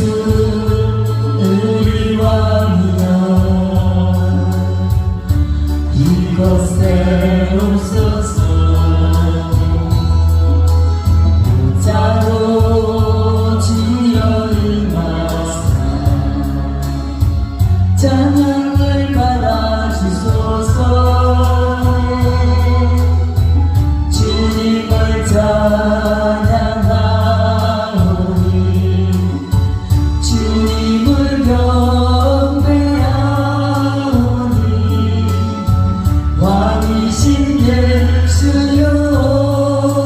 우리 왕이여 이곳에 오소서. 자로 주여 임하사 찬양을 받아주소서. 주님을 찬양하오니 주님을 경배하오니 왕이신 예수여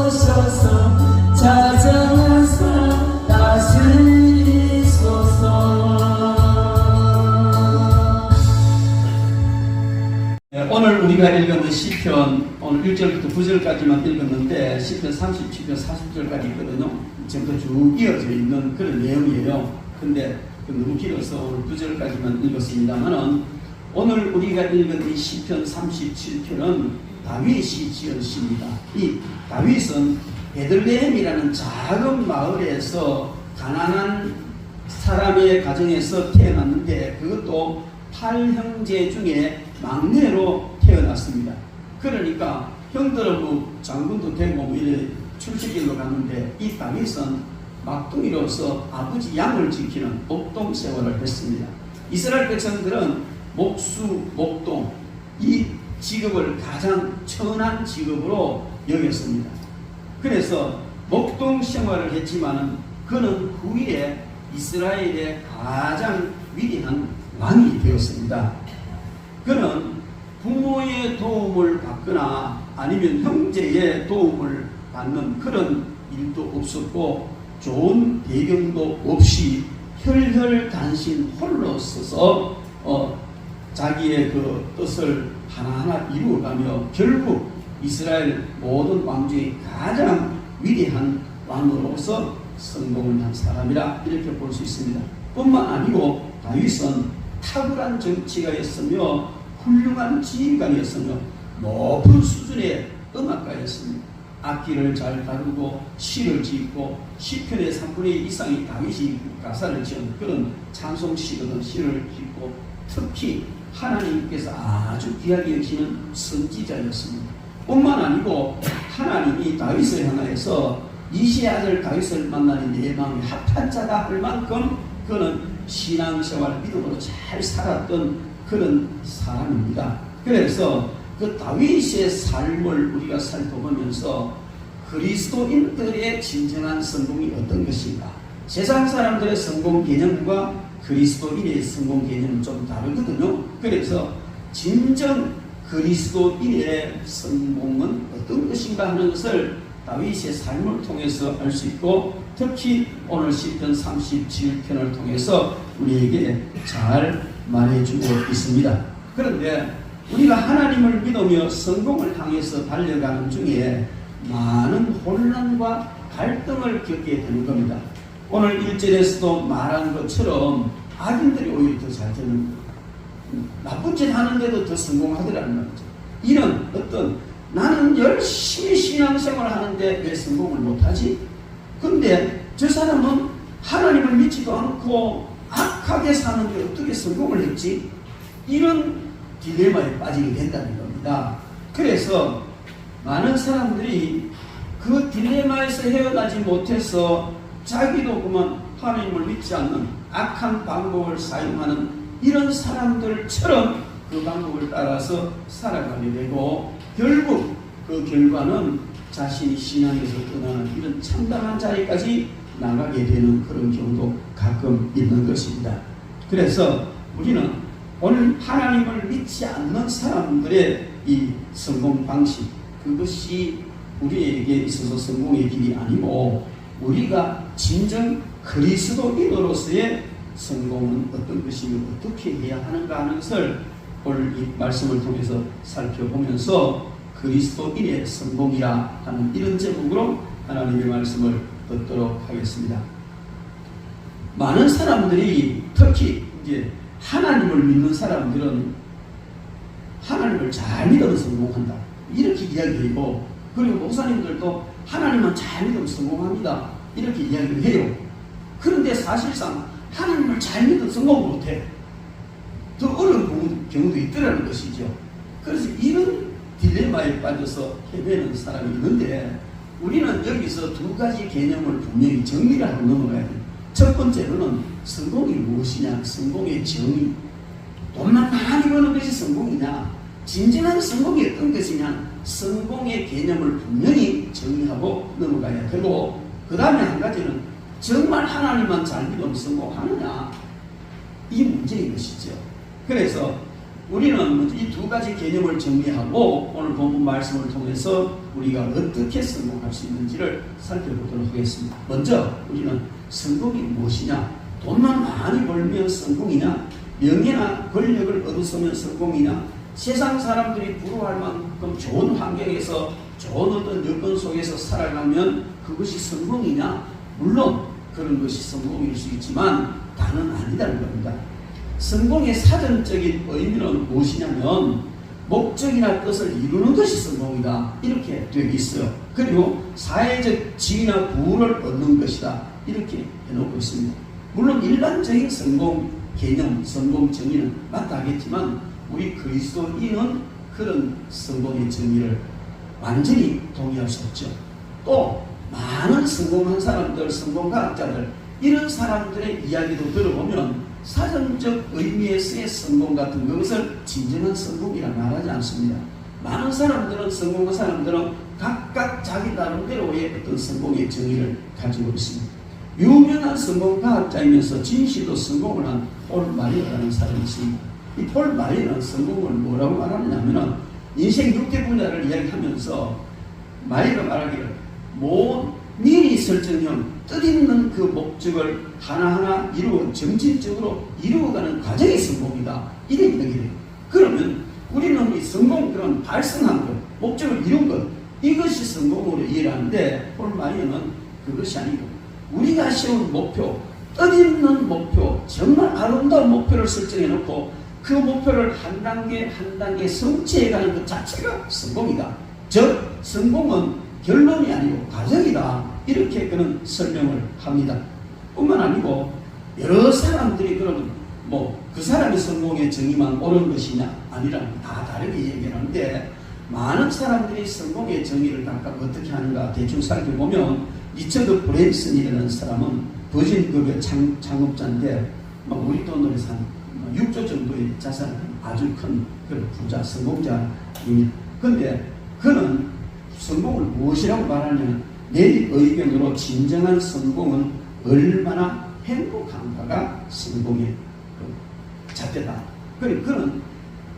오셔서 찾아와서 다스리소서. 오늘 우리가 읽은 시편 오늘 1절부터 9절까지만 읽었는데 시편 37편 40절까지 있거든요. 지금부터 쭉 이어져 있는 그런 내용이에요. 근데 너무 길어서 오늘 9절까지만 읽었습니다만은 오늘 우리가 읽은 이 시편 37편은 다윗이 지은 시입니다. 이 다윗은 베들레헴이라는 작은 마을에서 가난한 사람의 가정에서 태어났는데 그것도 8형제 중에 막내로 태어났습니다. 그러니까 형들은 뭐 장군도 되고 뭐 이래 출세길로 갔는데 이 다윗은 막둥이로서 아버지 양을 지키는 목동 생활을 했습니다. 이스라엘 백성들은 목수, 목동 이 직업을 가장 천한 직업으로 여겼습니다. 그래서 목동 생활을 했지만은 그는 후에 이스라엘의 가장 위대한 왕이 되었습니다. 그는 부모의 도움을 받거나 아니면 형제의 도움을 받는 그런 일도 없었고 좋은 배경도 없이 혈혈단신 홀로 서서 자기의 그 뜻을 하나하나 이루어가며 결국 이스라엘 모든 왕 중에 가장 위대한 왕으로서 성공을 한 사람이라 이렇게 볼 수 있습니다. 뿐만 아니고 다윗은 탁월한 정치가였으며 훌륭한 지휘관이었으며 높은 수준의 음악가였습니다. 악기를 잘 다루고 시를 짓고 시편의 3분의 2 이상이 다윗이 가사를 지은 그런 찬송시거든 시를 짓고 특히 하나님께서 아주 귀하게 여기시는 선지자였습니다. 뿐만 아니고 하나님이 다윗을 향하여서 이시의 아들 다윗을 만나니 내 마음이 합한 자다 할 만큼 그는 신앙생활 믿음으로 잘 살았던 그런 사람입니다. 그래서 그 다윗의 삶을 우리가 살펴보면서 그리스도인들의 진정한 성공이 어떤 것인가? 세상 사람들의 성공 개념과 그리스도인의 성공 개념은 좀 다르거든요. 그래서 진정 그리스도인의 성공은 어떤 것인가 하는 것을 다윗의 삶을 통해서 알 수 있고 특히 오늘 시편 37편을 통해서 우리에게 잘 말해주고 있습니다. 그런데 우리가 하나님을 믿으며 성공을 향해서 달려가는 중에 많은 혼란과 갈등을 겪게 되는 겁니다. 오늘 1절에서도 말한 것처럼 악인들이 오히려 더 잘 되는 거예요. 나쁜 짓 하는데도 더 성공하더라는 거죠. 이런 어떤 나는 열심히 신앙생활을 하는데 왜 성공을 못하지? 근데 저 사람은 하나님을 믿지도 않고 악하게 사는데 어떻게 성공을 했지? 이런 딜레마에 빠지게 된다는 겁니다. 그래서 많은 사람들이 그 딜레마에서 헤어나지 못해서 자기도 그만 하나님을 믿지 않는 악한 방법을 사용하는 이런 사람들처럼 그 방법을 따라서 살아가게 되고 결국 그 결과는 자신이 신앙에서 떠나는 이런 참담한 자리까지 나가게 되는 그런 경우도 가끔 있는 것입니다. 그래서 우리는 오늘 하나님을 믿지 않는 사람들의 이 성공 방식 그것이 우리에게 있어서 성공의 길이 아니고 우리가 진정 그리스도인으로서의 성공은 어떤 것이며 어떻게 해야 하는가 하는 것을 오늘 이 말씀을 통해서 살펴보면서 그리스도인의 성공이라 하는 이런 제목으로 하나님의 말씀을 듣도록 하겠습니다. 많은 사람들이 특히 이제 하나님을 믿는 사람들은 하나님을 잘 믿으면 성공한다 이렇게 이야기하고 그리고 목사님들도 하나님은 잘 믿으면 성공합니다 이렇게 이야기를 해요. 그런데 사실상 하나님을 잘 믿어 성공 못해. 더 어려운 경우도 있더라는 것이죠. 그래서 이런 딜레마에 빠져서 헤매는 사람이 있는데 우리는 여기서 두 가지 개념을 분명히 정리를 하고 넘어가야 돼요. 첫 번째로는 성공이 무엇이냐, 성공의 정의. 돈만 많이 버는 것이 성공이냐, 진정한 성공이 어떤 것이냐, 성공의 개념을 분명히 정의하고 넘어가야 되고, 그 다음에 한 가지는 정말 하나님만 잘 믿으면 성공하느냐, 이 문제인 것이죠. 그래서 우리는 이 두 가지 개념을 정리하고 오늘 본문 말씀을 통해서 우리가 어떻게 성공할 수 있는지를 살펴보도록 하겠습니다. 먼저 우리는 성공이 무엇이냐, 돈만 많이 벌면 성공이냐, 명예나 권력을 얻으면 성공이냐, 세상 사람들이 부러워할 만큼 좋은 환경에서 좋은 어떤 여건 속에서 살아가면 그것이 성공이냐, 물론 그런 것이 성공일 수 있지만 다는 아니다는 겁니다. 성공의 사전적인 의미는 무엇이냐면 목적이나 뜻을 이루는 것이 성공이다, 이렇게 되어 있어요. 그리고 사회적 지위나 부를 얻는 것이다, 이렇게 해놓고 있습니다. 물론 일반적인 성공 개념, 성공 정의는 맞다 하겠지만 우리 그리스도인은 그런 성공의 정의를 완전히 동의할 수 없죠. 또 많은 성공한 사람들, 성공과학자들, 이런 사람들의 이야기도 들어보면 사전적 의미에서의 성공 같은 것을 진정한 성공이라 말하지 않습니다. 많은 사람들은, 성공한 사람들은 각각 자기 나름대로의 어떤 성공의 정의를 가지고 있습니다. 유명한 성공과학자이면서 진실로 성공을 한 폴 마리라는 사람이 있습니다. 이 폴 마리는 성공을 뭐라고 말하느냐면 인생 6대 분야를 이야기하면서 마리가 말하기를 미리 설정형 뜻있는 그 목적을 하나하나 점진적으로 이루어가는 과정이 성공이다, 이런 얘기를 해요. 그러면 우리는 이 성공, 그런 발생한 것, 목적을 이룬 것, 이것이 성공으로 이해를 하는데 폴 마리는 그것이 아니고 우리가 세운 목표, 뜻있는 목표, 정말 아름다운 목표를 설정해 놓고 그 목표를 한 단계 한 단계 성취해가는 것 자체가 성공이다. 즉 성공은 결론이 아니고 과정이다, 이렇게 그는 설명을 합니다. 뿐만 아니고 여러 사람들이 그러면 그 사람의 성공의 정의만 옳은 것이냐, 아니라 다 다르게 얘기하는데 많은 사람들이 성공의 정의를 각각 어떻게 하는가 대충 살펴보면 리처드 브랜슨이라는 사람은 버진급의 창업자인데 우리 돈으로 한 6조 정도의 자산을 아주 큰 그런 부자, 성공자입니다. 그런데 그는 성공을 무엇이라고 말하냐면 내 의견으로 진정한 성공은 얼마나 행복한가가 성공의 잣대다. 그리고 그는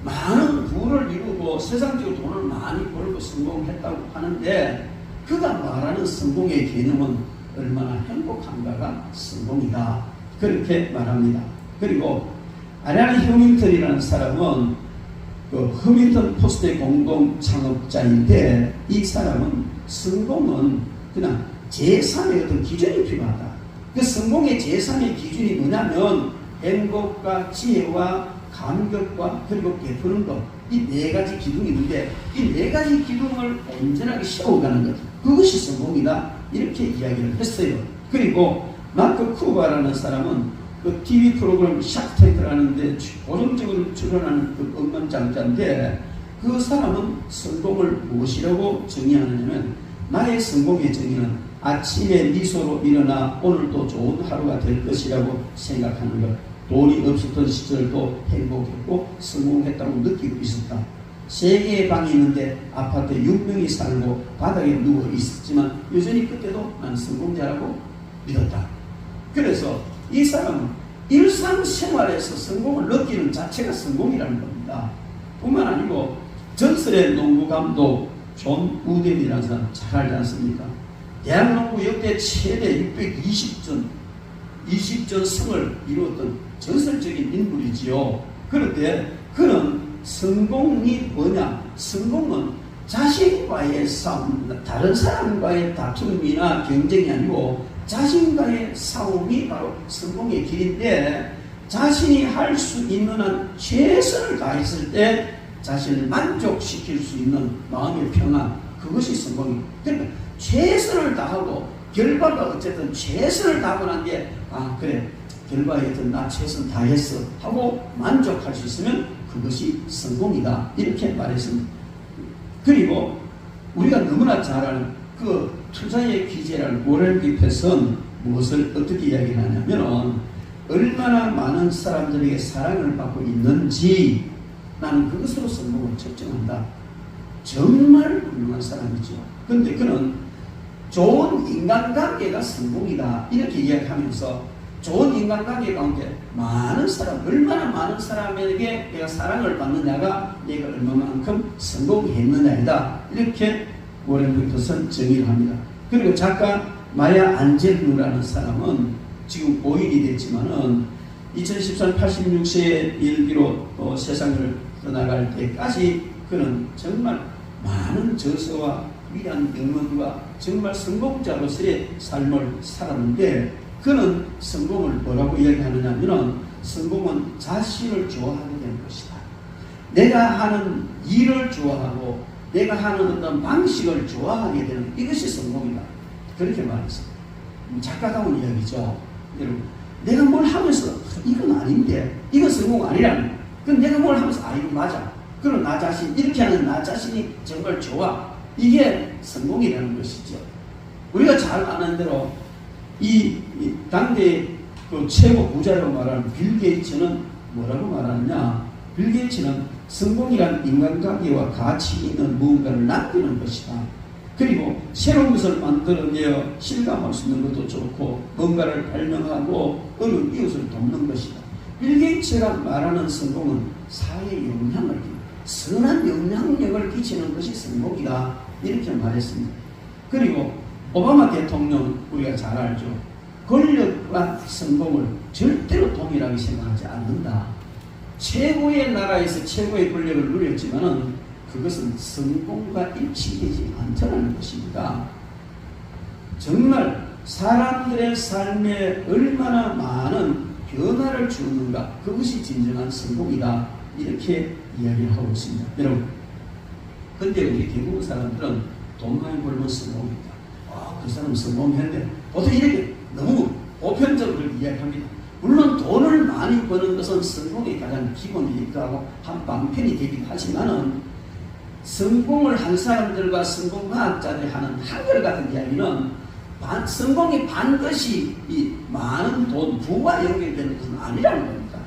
많은 부를 이루고 세상적으로 돈을 많이 벌고 성공했다고 하는데 그가 말하는 성공의 개념은 얼마나 행복한가가 성공이다, 그렇게 말합니다. 그리고 아리아나 휴밍턴이라는 사람은 그 휴밍턴 포스트의 공동 창업자인데 이 사람은 성공은 그냥 제3의 어떤 기준이 필요하다. 그 성공의 제3의 기준이 뭐냐면 행복과 지혜와 감격과 그리고 베푸는 것, 이 네 가지 기둥이 있는데 이 네 가지 기둥을 온전하게 세워가는 것, 그것이 성공이다, 이렇게 이야기를 했어요. 그리고 마크 쿠바라는 사람은 그 TV 프로그램 샤크탱크라는 데 고정적으로 출연하는 그 억만장자인데 그 사람은 성공을 무엇이라고 정의하느냐면 나의 성공의 정의는 아침에 미소로 일어나 오늘도 좋은 하루가 될 것이라고 생각하는 것, 돈이 없었던 시절도 행복했고 성공했다고 느끼고 있었다. 3개의 방이 있는데 아파트에 6명이 살고 바닥에 누워 있었지만 여전히 그때도 난 성공자라고 믿었다. 그래서 이 사람은 일상생활에서 성공을 느끼는 자체가 성공이라는 겁니다. 뿐만 아니고 전설의 농구 감독 존 우덴이라는 사람 잘 알지 않습니까? 대한농구 역대 최대 620전 승을 이루었던 전설적인 인물이지요. 그런데 그는 성공이 뭐냐? 성공은 자신과의 싸움, 다른 사람과의 다툼이나 경쟁이 아니고 자신과의 싸움이 바로 성공의 길인데 자신이 할 수 있는 한 최선을 다했을 때 자신을 만족시킬 수 있는 마음의 평안, 그것이 성공입니다. 그러니까 최선을 다하고 결과가 어쨌든 최선을 다하고 난 뒤에 그래 결과에 어떤 나 최선 다했어 하고 만족할 수 있으면 그것이 성공이다 이렇게 말했습니다. 그리고 우리가 너무나 잘 아는 그 투자의 기제라는 워렌 버핏은 무엇을 어떻게 이야기하냐면 얼마나 많은 사람들에게 사랑을 받고 있는지 나는 그것으로 성공을 측정한다. 정말 훌륭한 사람이죠. 그런데 그는 좋은 인간관계가 성공이다 이렇게 이야기하면서 좋은 인간관계 가운데 많은 사람, 얼마나 많은 사람에게 내가 사랑을 받느냐가 내가 얼마만큼 성공했느냐이다 이렇게 워렌 버핏은 정의를 합니다. 그리고 작가 마야 안젤루라는 사람은 지금 고인이 됐지만은 2014년 86세의 일기로 세상을 떠나갈 때까지 그는 정말 많은 저서와 위대한 명문과 정말 성공자로서의 삶을 살았는데 그는 성공을 뭐라고 이야기하느냐 하면 성공은 자신을 좋아하게 되는 것이다. 내가 하는 일을 좋아하고 내가 하는 어떤 방식을 좋아하게 되는 이것이 성공이다. 그렇게 말했습니다. 작가다운 이야기죠. 여러분, 내가 뭘 하면서 이건 아닌데 이건 성공 아니라는 거야. 그럼 내가 뭘 하면서 이거 맞아. 그럼 나 자신 이렇게 하는 나 자신이 정말 좋아. 이게 성공이라는 것이죠. 우리가 잘 아는 대로 이 당대 그 최고 부자라고 말하는 빌 게이츠는 뭐라고 말하느냐? 빌 게이츠는 성공이란 인간관계와 가치 있는 무언가를 남기는 것이다. 그리고 새로운 것을 만들어내어 실감할 수 있는 것도 좋고 뭔가를 발명하고 어려운 이웃을 돕는 것이다. 빌 게이츠가 말하는 성공은 사회에 영향을 끼치는 선한 영향력을 끼치는 것이 성공이다. 이렇게 말했습니다. 그리고 오바마 대통령 우리가 잘 알죠. 권력과 성공을 절대로 동일하게 생각하지 않는다. 최고의 나라에서 최고의 권력을 누렸지만은 그것은 성공과 일치되지 않다는 것입니다. 정말 사람들의 삶에 얼마나 많은 변화를 주는가 그것이 진정한 성공이다. 이렇게 이야기를 하고 있습니다. 여러분, 근데 우리 대부분 사람들은 돈 많이 벌면 성공이다. 그 사람은 성공했네. 보통 이렇게 너무 보편적으로 이야기합니다. 물론 돈을 많이 버는 것은 성공의 가장 기본이기도 하고 한 방편이 되긴 하지만은 성공을 한 사람들과 성공과학자들이 하는 한결같은 이야기는 성공이 반드시 이 많은 돈, 부와 연결되는 것은 아니라는 겁니다.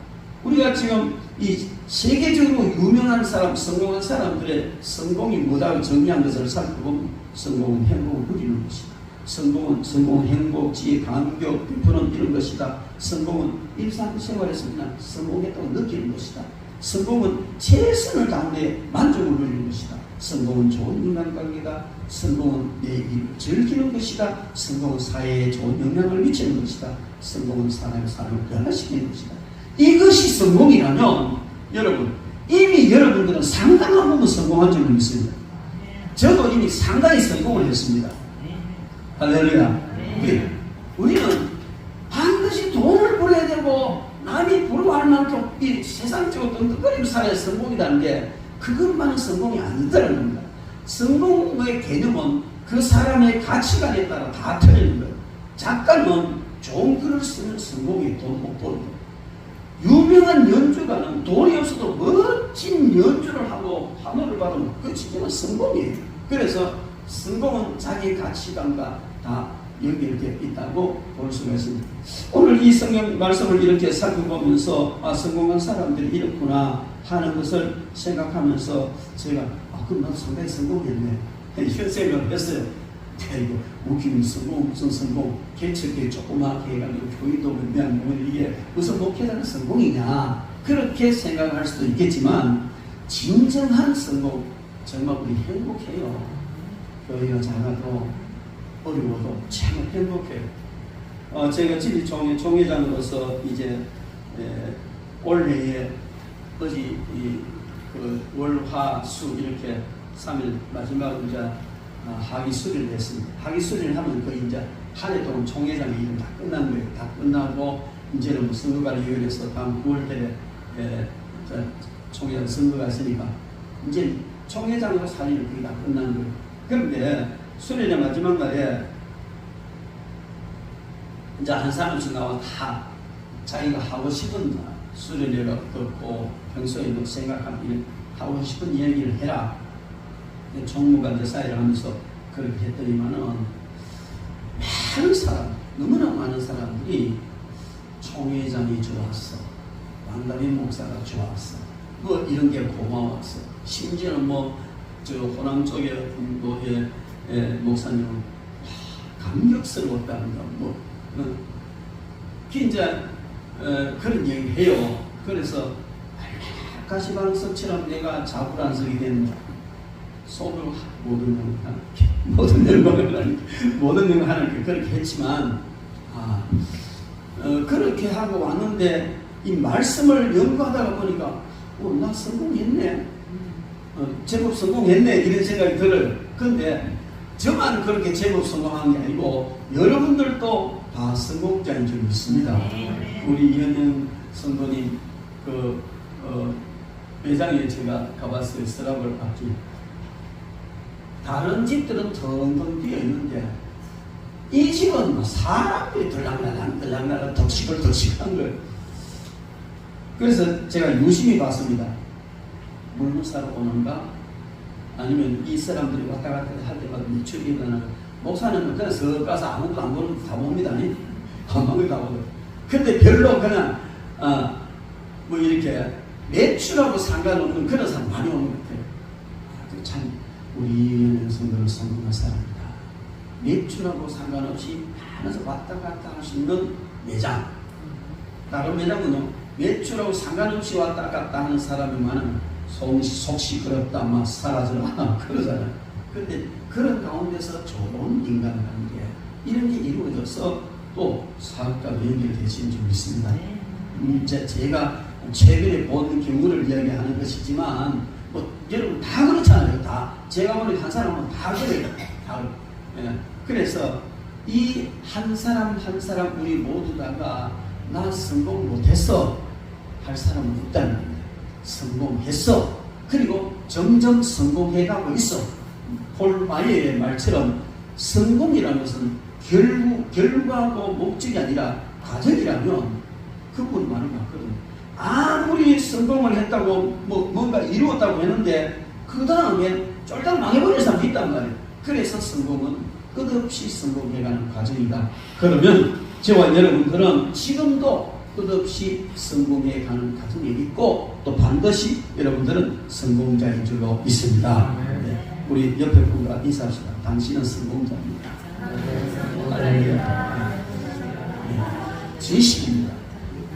우리가 지금 이 세계적으로 유명한 사람, 성공한 사람들의 성공이 뭐다고 정의한 것을 살펴보면 성공은 행복을 누리는 것이다. 성공은 행복, 지혜, 감격, 베푸는 이런 것이다. 성공은 일상생활에서 그냥 성공했다고 느끼는 것이다. 성공은 최선을 다하는데 만족을 누리는 것이다. 성공은 좋은 인간관계다. 성공은 내 일을 즐기는 것이다. 성공은 사회에 좋은 영향을 미치는 것이다. 성공은 사람의 삶을 변화시키는 것이다. 이것이 성공이라면 여러분 이미 여러분들은 상당한 부분 성공한 적이 있습니다. 저도 이미 상당히 성공을 했습니다. 할렐루야. 우리는 반드시 돈을 벌어야 되고 남이 부러워할 만큼 이 세상적으로 떵떵거리는 살아야 성공이라는 게 그것만은 성공이 아니더라는 겁니다. 성공의 개념은 그 사람의 가치관에 따라 다 틀리는 거예요. 작가는 좋은 글을 쓰면 성공이 돈 못 버는 거예요. 유명한 연주가는 돈이 없어도 멋진 연주를 하고 환호를 받으면 그 진정한 성공이에요. 그래서 성공은 자기 가치관과 다 연결되어 있다고 볼 수가 있습니다. 오늘 이 성경 말씀을 이렇게 살펴보면서 성공한 사람들이 이렇구나 하는 것을 생각하면서 제가 그럼 나도 상당히 성공했네 이런 생각을 했어요. 이거 웃기는 성공, 무슨 성공, 개척에 조그맣게 해가지고 교회도 몇몇 명 이게 무슨 목회자는 성공이냐 그렇게 생각할 수도 있겠지만 진정한 성공 정말 우리 행복해요. 교회가 작아도 어려워도 참 행복해요. 제가 지리 총회장으로서 이제 올해에 어제 그 월화수 이렇게 3일 마지막으로 이제 학위 수료를 했습니다. 학위 수료를 하면 그 이제 한 해 동안 총회장의 일은 다 끝난 거예요. 다 끝나고 이제는 뭐 선거관리위원회에서 다음 9월달에 총회장 선거가 있으니까 이제 총회장으로 살리는 그게 다 끝난 거예요. 그런데 수련회 마지막 날에 이제 한 사람씩 나와 다 자기가 하고 싶은 수련회가 없고 평소에 뭐 생각하는 일 하고 싶은 이야기를 해라. 총무관들 사이를 하면서 그렇게 했더니만은 많은 사람, 너무나 많은 사람들이 총회장이 좋았어, 왕다빈 목사가 좋았어, 뭐 이런 게 고마웠어. 심지어는 뭐 저 호남 쪽에 목사님은 감격스러웠답니다. 뭐 이제 그런 얘기 해요. 그래서 가시방석처럼 내가 자불안석이 된 속을 모든 영광을 하나님께 그렇게 했지만 그렇게 하고 왔는데 이 말씀을 연구하다가 보니까 나 성공했네, 제법 성공했네 이런 생각이 들어요. 근데 저만 그렇게 제법 성공한 게 아니고 여러분들도 다 성공자인 줄 믿습니다. 우리 이현영 성도님 매장에 제가 가봤어요. 서랍을 받기. 다른 집들은 텅텅 비어 있는데 이 집은 뭐 사람들이 들락날락 덕식한 거예요. 그래서 제가 유심히 봤습니다. 물건 사러 오는가? 아니면 이 사람들이 왔다 갔다 할 때마다 미추리 일어나는 목사는 그냥 서 가서 아무것도 안 보는 다 봅니다. 아무것도 다 보고. 근데 별로 그냥 뭐 이렇게 매출하고 상관없는 그런 사람 많이 오는 것 같아요. 참 우리 성도는 성공한 사람이다. 매출하고 상관없이 하면서 왔다 갔다 할 수 있는 매장. 다른 매장은 매출하고 상관없이 왔다 갔다 하는 사람이 많으면 속 시끄럽다, 막 사라져라 그러잖아요. 근데 그런 가운데서 좋은 인간관계 이런 게 이루어져서 또 사업가로 연결되신 줄 믿습니다. 이제 제가 최근에 본 경우를 이야기하는 것이지만 뭐 여러분 다 그렇잖아요. 다 제가 보는 한 사람은 다 그래요. 다 그래요. 그래서 이 한 사람 한 사람 우리 모두 다가 나 성공 못했어 할 사람은 없다는 겁니다. 성공했어. 그리고 점점 성공해가고 있어. 폴 마이어의 말처럼 성공이라는 것은 결과고 목적이 아니라 과정이라면 그분 말은 맞거든요. 아무리 성공을 했다고 뭔가 이루었다고 했는데 그 다음에 쫄딱 망해버릴 사람도 있단 말이에요. 그래서 성공은 끝없이 성공해가는 과정이다. 그러면 저와 여러분들은 지금도 끝없이 성공해가는 과정에 있고 또 반드시 여러분들은 성공자인 줄로 믿습니다. 네. 우리 옆에 분과 인사합시다. 당신은 성공자입니다. 진실입니다.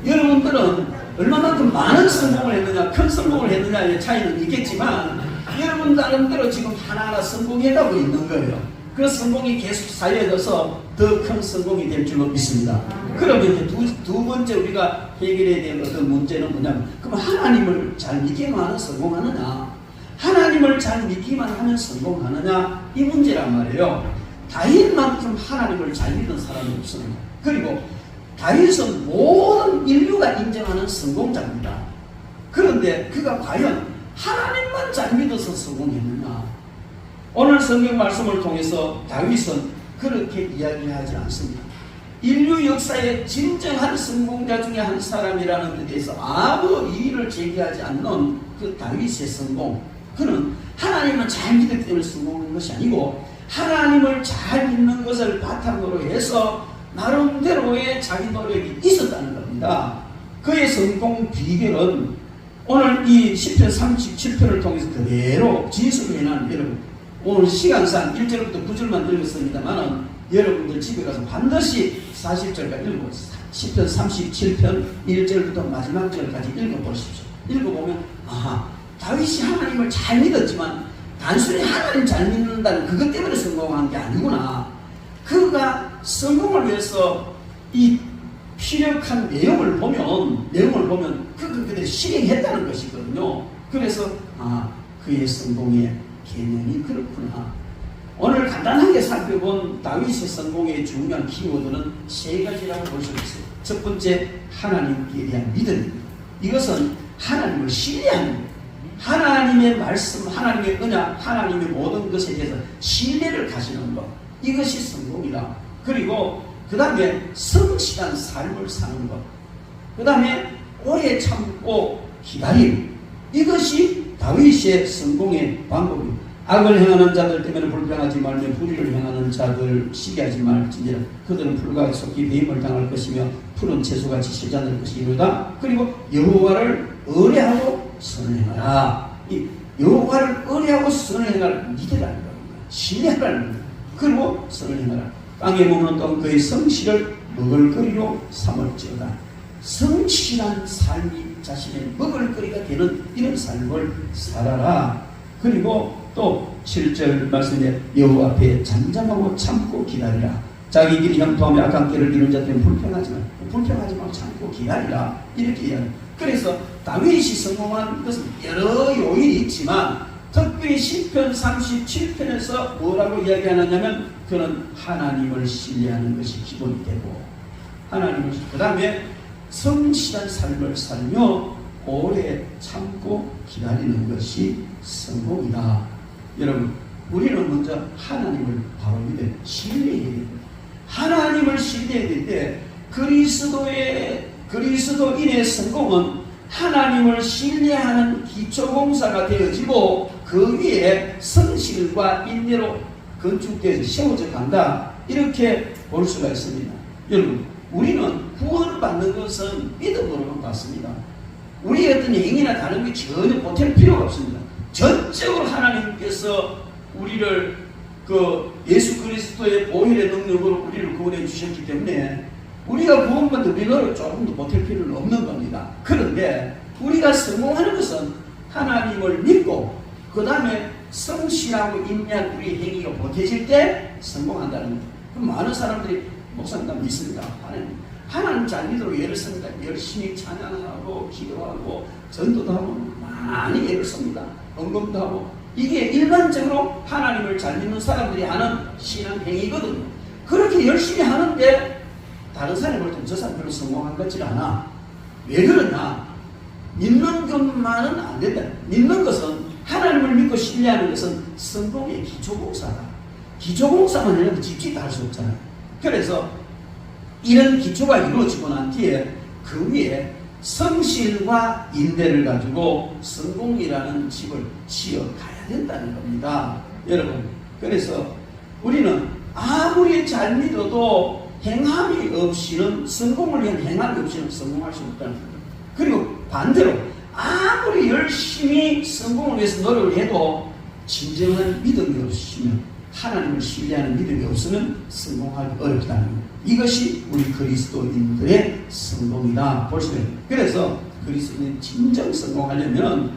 여러분들은 얼마만큼 많은 성공을 했느냐, 큰 성공을 했느냐의 차이는 있겠지만 여러분 나름대로 지금 하나하나 성공해가고 있는 거예요. 그 성공이 계속 살려져서 더 큰 성공이 될 줄로 믿습니다. 그러면 이제 두 번째 우리가 해결해야 될 어떤 문제는 뭐냐면 그럼 하나님을 잘 믿기만 하면 성공하느냐, 하나님을 잘 믿기만 하면 성공하느냐 이 문제란 말이에요. 다윗만큼 하나님을 잘 믿는 사람이 없습니다. 그리고 다윗은 모든 인류가 인정하는 성공자입니다. 그런데 그가 과연 하나님만 잘 믿어서 성공했느냐? 오늘 성경 말씀을 통해서 다윗은 그렇게 이야기하지 않습니다. 인류 역사의 진정한 성공자 중에 한 사람이라는 데 대해서 아무 이의를 제기하지 않는 그 다윗의 성공, 그는 하나님을 잘 믿기 때문에 성공한 것이 아니고 하나님을 잘 믿는 것을 바탕으로 해서 나름대로의 자기 노력이 있었다는 겁니다. 그의 성공 비결은 오늘 이 시편 37편을 통해서 그대로 진술을 해놓은 여러분, 오늘 시간상 1절부터 9절만 읽었습니다만 여러분들 집에 가서 반드시 40절까지 읽어보세요. 시편 37편 1절부터 마지막 절까지 읽어보십시오. 읽어보면 다윗이 하나님을 잘 믿었지만 단순히 하나님 잘 믿는다는 그것 때문에 성공한 게 아니구나. 그가 성공을 위해서 이 필요한 내용을 보면 그들이 실행했다는 것이거든요. 그래서 그의 성공의 개념이 그렇구나. 오늘 간단하게 살펴본 다윗의 성공의 중요한 키워드는 세 가지라고 볼 수 있어요. 첫 번째, 하나님께 대한 믿음입니다. 이것은 하나님을 신뢰하는 거예요. 하나님의 말씀, 하나님의 언약, 하나님의 모든 것에 대해서 신뢰를 가지는 것, 이것이 성공이다. 그리고 그 다음에 성실한 삶을 사는 것, 그 다음에 오래 참고 기다림. 이것이 다윗의 성공의 방법입니다. 악을 행하는 자들 때문에 불평하지 말며 불의를 행하는 자들 시기하지 말지니라. 그들은 불과 속히 배임을 당할 것이며 푸른 채소같이 쉬지 않을 것이로다. 그리고 여호와를 의뢰하고 선을 행하라. 이 여호와를 의뢰하고 선을 행하라. 믿으라는 겁니다. 신뢰하라는 겁니다. 그리고 선을 행하라. 땅에 머무는 동안 그의 성실을 먹을거리로 삼을지어다. 성실한 삶이 자신의 먹을거리가 되는 이런 삶을 살아라. 그리고 또 7절 말씀에 여호와 앞에 잠잠하고 참고 기다리라. 자기 길이 형통하며 악한 길을 이룬 자 때문에 불평하지 말고 참고 기다리라. 이렇게 이야기합니다. 그래서 다윗이 성공한 것은 여러 요인이 있지만 특별히 시편 37편에서 뭐라고 이야기하느냐면 그는 하나님을 신뢰하는 것이 기본이 되고 하나님을 그 다음에 성실한 삶을 살며 오래 참고 기다리는 것이 성공이다. 여러분, 우리는 먼저 하나님을 바로 믿어야 신뢰해야 됩니다. 하나님을 신뢰해야 될 때 그리스도인의 성공은 하나님을 신뢰하는 기초공사가 되어지고 그 위에 성실과 인내로 건축되어서 세워져 간다. 이렇게 볼 수가 있습니다. 여러분, 우리는 구원받는 것은 믿음으로만 받습니다. 우리의 어떤 행위나 다른 게 전혀 보탤 필요가 없습니다. 전적으로 하나님께서 우리를 예수 그리스도의 보혈의 능력으로 우리를 구원해 주셨기 때문에 우리가 구원받는 우리는 조금도 보탤 필요는 없는 겁니다. 그런데 우리가 성공하는 것은 하나님을 믿고 그 다음에 성실하고 인내한 우리의 행위가 보태질 때 성공한다는 겁니다. 그럼 많은 사람들이 목사님 다 믿습니다. 하나님 잘 믿도록 예를 씁니다. 열심히 찬양하고 기도하고 전도도 하고 많이 예를 씁니다. 언급도 하고 이게 일반적으로 하나님을 잘 믿는 사람들이 하는 신앙 행위거든요. 그렇게 열심히 하는데 다른 사람이 볼 때는 저 사람 별로 성공한 것 같지 않아. 왜 그러냐? 믿는 것만은 안 된다. 믿는 것은 하나님을 믿고 신뢰하는 것은 성공의 기초공사다. 기초공사만 해도 집집도 할 수 없잖아요. 그래서 이런 기초가 이루어지고 난 뒤에 그 위에 성실과 인내를 가지고 성공이라는 집을 지어가야 된다는 겁니다. 여러분, 그래서 우리는 아무리 잘 믿어도 행함이 없이는 성공을 위한 행함이 없이는 성공할 수 없다는 겁니다. 그리고 반대로 아무리 열심히 성공을 위해서 노력을 해도 진정한 믿음이 없으면 하나님을 신뢰하는 믿음이 없으면 성공하기 어렵다는 겁니다. 이것이 우리 그리스도인들의 성공이다 볼 수 있습니다. 그래서 그리스도인 진정 성공하려면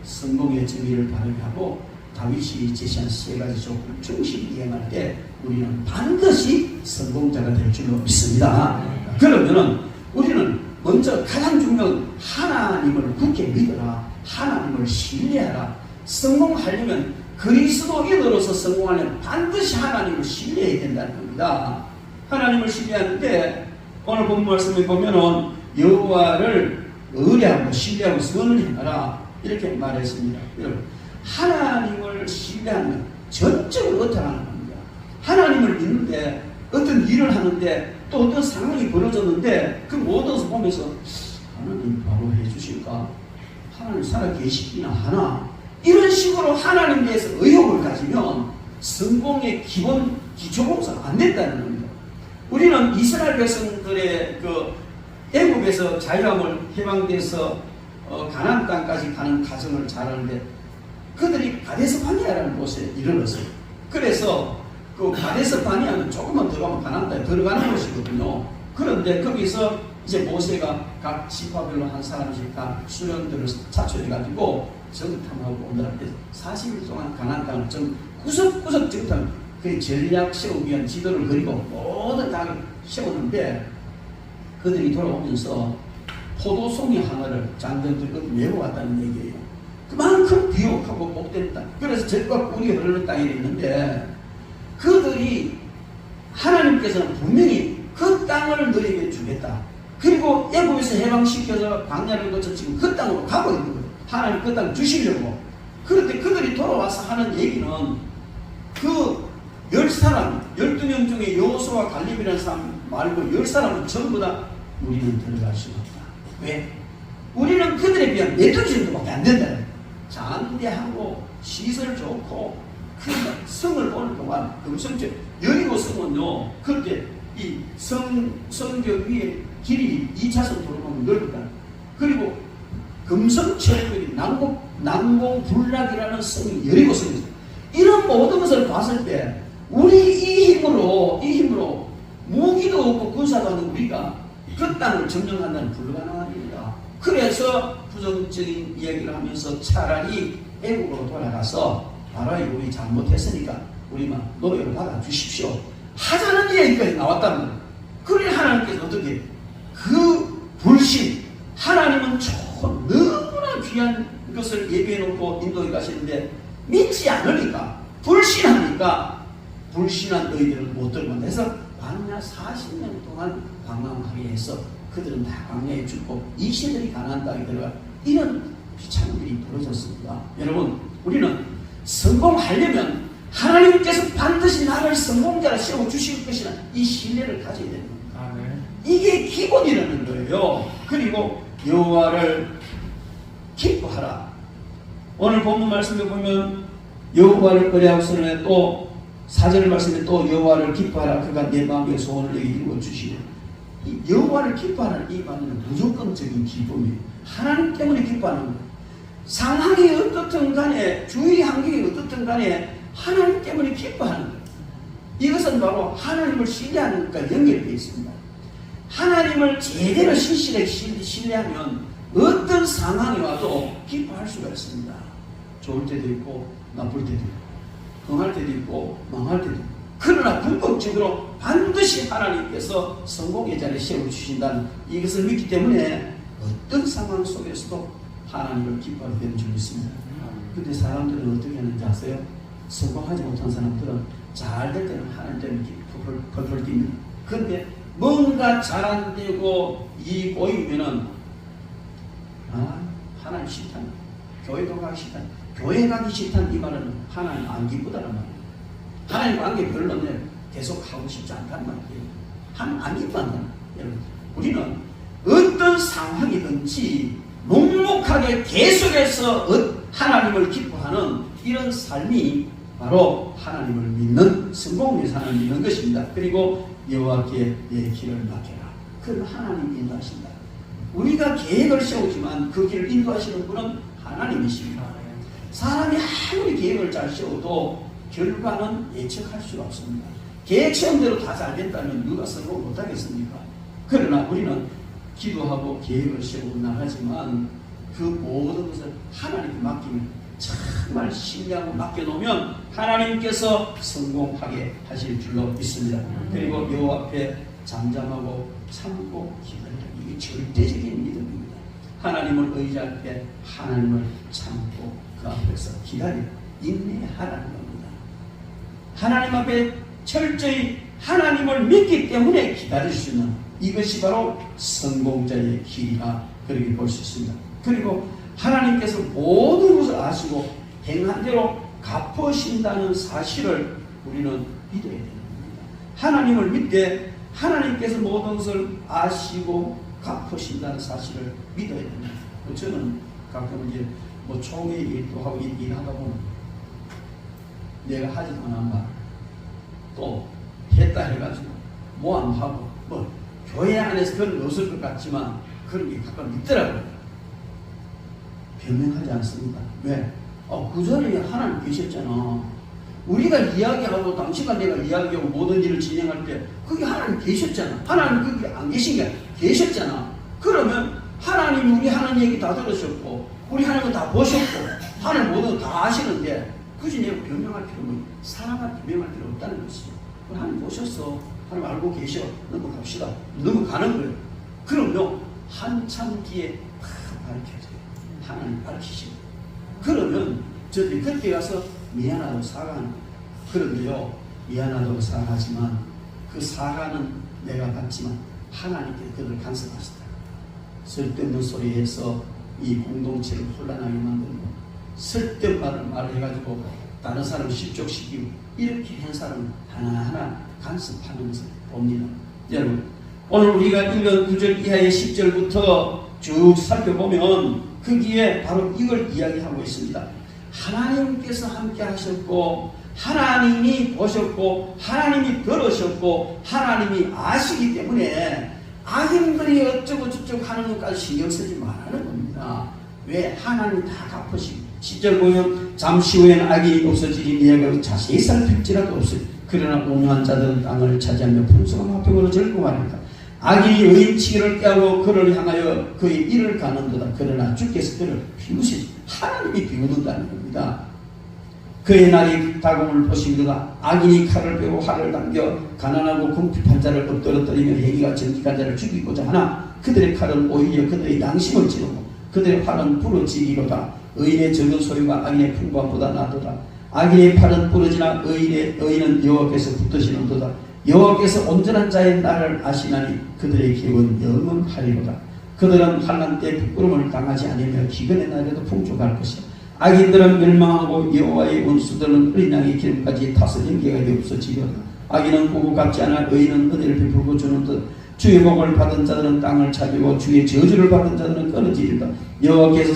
성공의 정의를 바르게 하고 다윗이 제시한 세 가지 조건을 충실히 이행할 때 우리는 반드시 성공자가 될 줄로 믿습니다. 그러면은 우리는 먼저 가장 중요한 하나님을 굳게 믿어라. 하나님을 신뢰하라. 성공하려면 그리스도인으로서 성공하려면 반드시 하나님을 신뢰해야 된다는 겁니다. 하나님을 신뢰하는데 오늘 본 말씀에 보면은 여호와를 의뢰하고 신뢰하고 선을 행하라 이렇게 말했습니다. 여러분, 하나님을 신뢰하면 전적으로 어떻게 하는 겁니다. 하나님을 믿는데 어떤 일을 하는데 또 어떤 상황이 벌어졌는데 그 모든 것을 보면서 하나님 바로 해주실까? 하나님 살아 계시기나 하나? 이런 식으로 하나님에 대해서 의혹을 가지면 성공의 기본 기초공사가 안 된다는 겁니다. 우리는 이스라엘 백성들의 애굽에서 자유함을 해방돼서 가나안 땅까지 가는 과정을 잘 아는데 그들이 가데스 바네아라는 곳에 이르렀어요. 그래서 그 가데스 바네아는 조금만 들어가면 가나안 땅에 들어가는 곳이거든요. 그런데 거기서 이제 모세가 각 지파별로 한 사람씩 다 수련들을 차출해가지고 정탐하고 오느라 40일 동안 가나안 땅을 구석구석 정탐, 그 전략 세우기 위한 지도를 그리고 모든 땅을 세우는데 그들이 돌아오면서 포도송이 하나를 장전들이 메워왔다는 얘기예요. 그만큼 비옥하고 복된 땅. 그래서 절과 꿀이 흐르는 땅이 있는데 그들이 하나님께서는 분명히 그 땅을 너에게 주겠다. 그리고 애굽에서 해방시켜서 광야를 거쳐 지금 그 땅으로 가고 있는 거예요. 하나님 그 땅을 주시려고. 그런데 그들이 돌아와서 하는 얘기는 그 10사람, 12명 중에 여호수아와 갈렙이라는 사람 말고 10사람은 전부 다 우리는 들어갈 수 없다. 왜? 우리는 그들에 비하면 메뚜기 정도밖에 안 된다. 장대하고 시설 좋고 그 성을 보는 동안 금성적 여리고 성은요 그때 이 성벽 위에 길이 2차선 도로가면 넓다. 그리고 금성철벽이 난공불락이라는 성이 여리고 성이죠. 이런 모든 것을 봤을 때 우리 이 힘으로 무기도 없고 군사도 없는 우리가 그 땅을 점령한다는 불가능한 일이다. 그래서 부정적인 이야기를 하면서 차라리 애국으로 돌아가서 나라에 우리 잘못했으니까 우리만 노예로 받아주십시오 하자는 이야기까지 나왔다는 거예요. 그래 하나님께서 어떻게 그 불신 하나님은 너무나 귀한 것을 예비해놓고 인도에 가시는데 믿지 않으니까 불신하니까 불신한 너희들을 못 들어간다 해서 광야 40년 동안 방황하게 해서 그들은 다 광야에 죽고 이 시들이 가나안 땅에 들어가 이런 비참한 일이 벌어졌습니다. 여러분 우리는 성공하려면 하나님께서 반드시 나를 성공자로 세워주실 것이라는 이 신뢰를 가져야 되는 겁니다. 아, 네. 이게 기본이라는 거예요. 그리고 여호와를 기뻐하라. 오늘 본문 말씀에 보면 여호와를 의뢰하고서는 또 4절 말씀에 또 여호와를 기뻐하라. 그가 내 마음의 소원을 내게 이루어주시고 이 여호와를 기뻐하는 이 말은 무조건적인 기쁨이에요. 하나님 때문에 기뻐하는 거예요. 상황이 어떻든 간에 주위 환경이 어떻든 간에 하나님 때문에 기뻐하는 거예요. 이것은 바로 하나님을 신뢰하는 것과 연결되어 있습니다. 하나님을 제대로 신실하게 신뢰하면 어떤 상황이 와도 기뻐할 수가 있습니다. 좋을 때도 있고 나쁠 때도 있고 흥할 때도 있고 망할 때도 있고 그러나 궁극적으로 반드시 하나님께서 성공의 자리에 세워주신다는 이것을 믿기 때문에 어떤 상황 속에서도 하나님을 기뻐하게 되는 줄 믿습니다. 근데 사람들은 어떻게 하는지 아세요? 성공하지 못한 사람들은 잘 될 때는 하나님 때문에 펄펄 뛰는 근데 뭔가 잘 안 되고 이 보이면은 하나님 싫다. 교회도 가기 싫다. 교회 가기 싫다는 이 말은 하나님 안 기쁘다는 말이에요. 하나님 관계 별로인데 계속 하고 싶지 않다는 말이에요. 하나님 안 기뻐한다. 여러분, 우리는 어떤 상황이든지 묵묵하게 계속해서 하나님을 기뻐하는 이런 삶이 바로 하나님을 믿는 성공의 삶을 믿는 것입니다. 그리고 여호와께 내 길을 맡겨라. 그건 하나님 인도하신다. 우리가 계획을 세우지만 그 길을 인도하시는 분은 하나님이십니다. 사람이 아무리 계획을 잘 세워도 결과는 예측할 수가 없습니다. 계획 세운 대로 다 잘 된다면 누가 성공 못하겠습니까? 그러나 우리는 기도하고 계획을 세우고 나가지만 그 모든 것을 하나님께 맡기면 정말 신뢰하고 맡겨놓으면 하나님께서 성공하게 하실 줄로 믿습니다. 그리고 여호와 앞에 잠잠하고 참고 기다리라. 이게 절대적인 믿음입니다. 하나님을 의지할 때 하나님을 참고 그 앞에서 기다리라. 인내하라는 겁니다. 하나님 앞에 철저히 하나님을 믿기 때문에 기다릴 수 있는 이것이 바로 성공자의 길이라 그렇게 볼 수 있습니다. 그리고 하나님께서 모든 것을 아시고 행한 대로 갚으신다는 사실을 우리는 믿어야 되는 겁니다. 하나님을 믿되 하나님께서 모든 것을 아시고 갚으신다는 사실을 믿어야 됩니다. 저는 가끔 이제 뭐 총회 일도 하고 일하다 보면 내가 하지도 않은 말 또 했다 해가지고 모함하고 뭐 교회 안에서 그런 거 없을 것 같지만 그런 게 가끔 있더라고요. 변명하지 않습니다. 왜? 그 자리에 하나님 계셨잖아. 우리가 이야기하고 당신과 내가 이야기하고 모든 일을 진행할 때 거기 하나님 계셨잖아. 하나님 거기 안 계신 게 계셨잖아. 그러면 하나님이 우리 하나님 얘기 다 들으셨고 우리 하나님은 다 보셨고 하나님 모든 다 아시는데 굳이 내가 변명할 필요는 사람한테 변명할 필요 없다는 것이죠. 하나님 보셨어. 하나님 알고 계셔. 넘어갑시다. 넘어가는 거예요. 그럼요 한참 뒤에 가르쳐줘요. 하나님 가르치시고 그러면 저들이 그때 가서 미안하다고 사과하는 거예요. 그런데요 미안하다고 사과하지만 그 사과는 내가 받지만 하나님께서 그들을 간섭하시다. 쓸데없는 소리에서 이 공동체를 혼란하게 만들고 쓸데없는 말을 해가지고 다른 사람을 실족시키고 이렇게 한 사람은 하나하나 간섭하는 것을 봅니다. 여러분 오늘 우리가 읽은 9절 이하의 10절부터 쭉 살펴보면 거기에 바로 이걸 이야기하고 있습니다. 하나님께서 함께 하셨고 하나님이 보셨고 하나님이 들으셨고 하나님이 아시기 때문에 악인들이 어쩌고 저쩌고 하는 것까지 신경 쓰지 말라는 겁니다. 왜? 하나님이 다 갚으시고 10절 보면 잠시 후에는 악이 없어지니 내가 자세히 살필지라도 없어요. 그러나 온유한 자들은 땅을 차지하며 풍성한 화평으로 즐거워합니다. 악이 의인치기를 깨우고 그를 향하여 그의 일을 가는도다. 그러나 주께서 그를 비우시지 하나님이 비우는다는 겁니다. 그의 날이 다가옴을 보시리라. 악인이 칼을 빼고 활을 당겨 가난하고 궁핍한 자를 엎드러뜨리며 행위가 정직한 자를 죽이고자 하나 그들의 칼은 오히려 그들의 양심을 찌르고 그들의 활은 부러지리로다. 의인의 적은 소유가 악인의 풍부함보다 나도다. 악인의 팔은 부러지나 의인은 여호와께서 붙드시는도다. 여호와께서 온전한 자의 날을 아시나니 그들의 기업은 영원하리로다. 그들은 환난 때 부끄러움을 당하지 않으며 기근의 날에도 풍족할 것이다. 악인들은 멸망하고 여호와의 원수들은 어린 양의 기름까지 타서 연기가 없어지리로다. 악인은 보고 갚지 않아 의인은 은혜를 베풀고 주는 듯 주의 복을 받은 자들은 땅을 차지고 주의 저주를 받은 자들은 끊어지리로다. 여호와께서